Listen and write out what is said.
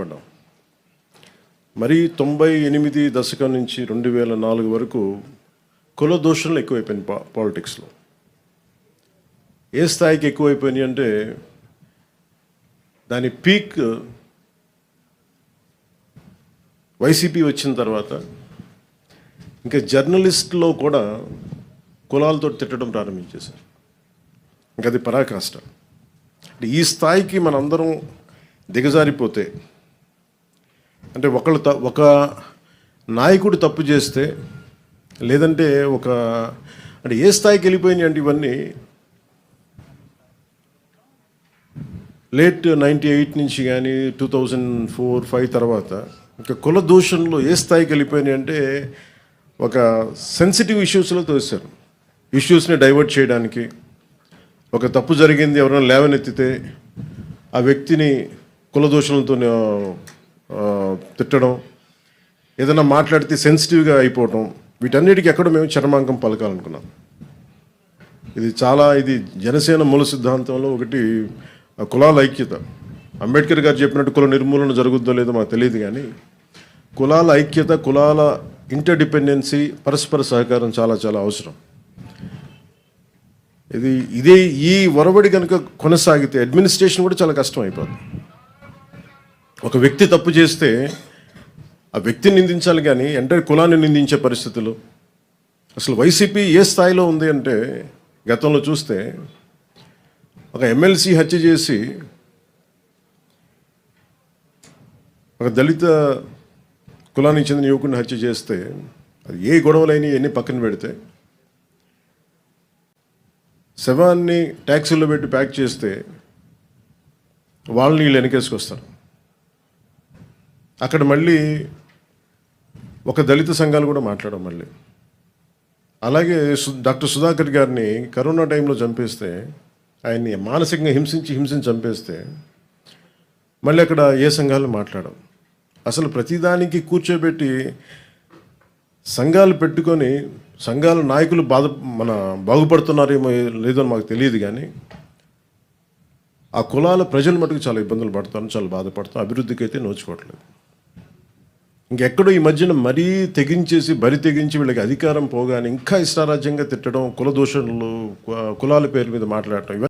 ఏర్పడ్డాం. మరి 98 దశకం నుంచి 2004 వరకు కుల దూషణలు ఎక్కువైపోయినాయి పాలిటిక్స్లో. ఏ స్థాయికి ఎక్కువైపోయినాయి అంటే దాని పీక్ వైసీపీ వచ్చిన తర్వాత ఇంకా జర్నలిస్ట్లో కూడా కులాలతో తిట్టడం ప్రారంభించేశారు. ఇంకా అది పరాకాష్ట. ఈ స్థాయికి మనందరం దిగజారిపోతే అంటే ఒక నాయకుడు తప్పు చేస్తే లేదంటే అంటే ఏ స్థాయికి వెళ్ళిపోయినాయి అంటే ఇవన్నీ లేట్ 98 నుంచి కానీ 2004-05 తర్వాత ఇంకా కుల దూషణలు ఏ స్థాయికి వెళ్ళిపోయినాయి అంటే ఒక సెన్సిటివ్ ఇష్యూస్లో తోసారు. ఇష్యూస్ని డైవర్ట్ చేయడానికి ఒక తప్పు జరిగింది ఎవరైనా లేవనెత్తితే ఆ వ్యక్తిని కుల దూషణలతో తిట్టడం, ఏదైనా మాట్లాడితే సెన్సిటివ్గా అయిపోవటం, వీటన్నిటికీ ఎక్కడ మేము చరమాంకం పలకాలనుకున్నాం. ఇది జనసేన మూల సిద్ధాంతంలో ఒకటి కులాల ఐక్యత. అంబేద్కర్ గారు చెప్పినట్టు కుల నిర్మూలన జరుగుద్దో లేదో మాకు తెలియదు, కానీ కులాల ఐక్యత, కులాల ఇంటర్డిపెండెన్సీ, పరస్పర సహకారం చాలా చాలా అవసరం. ఈ ఒరవడి కనుక కొనసాగితే అడ్మినిస్ట్రేషన్ కూడా చాలా కష్టం అయిపోతుంది. ఒక వ్యక్తి తప్పు చేస్తే ఆ వ్యక్తిని నిందించాలి కానీ ఎంటైర్ కులాన్ని నిందించే పరిస్థితులు. అసలు వైసీపీ ఏ స్థాయిలో ఉంది అంటే గతంలో చూస్తే ఒక ఎమ్మెల్సీ హత్య చేసి ఒక దళిత కులానికి చెందిన యువకుడిని హత్య చేస్తే అది ఏ గొడవలైనా ఎన్ని పక్కన పెడితే శవాన్ని ట్యాక్సీలో పెట్టి ప్యాక్ చేస్తే వాళ్ళని వీళ్ళు వెనకేసుకొస్తారు. అక్కడ మళ్ళీ ఒక దళిత సంఘాలు కూడా మాట్లాడడం మళ్ళీ. అలాగే డాక్టర్ సుధాకర్ గారిని కరోనా టైంలో చంపేస్తే, ఆయన్ని మానసికంగా హింసించి చంపేస్తే మళ్ళీ అక్కడ ఏ సంఘాలు మాట్లాడడం. అసలు ప్రతిదానికి కూర్చోబెట్టి సంఘాలు పెట్టుకొని సంఘాల నాయకులు బాగుపడుతున్నారేమో లేదో మాకు తెలియదు, కానీ ఆ కులాల ప్రజలు మటుకు చాలా ఇబ్బందులు పడతారు, చాలా బాధపడతారు, అభివృద్ధికి అయితే నోచుకోవట్లేదు. ఇంకెక్కడో ఈ మధ్యన మరీ బరి తెగించి వీళ్ళకి అధికారం పోగానే ఇంకా ఇష్టారాజ్యంగా తిట్టడం, కుల దూషణలు, కులాల పేరు మీద మాట్లాడటం,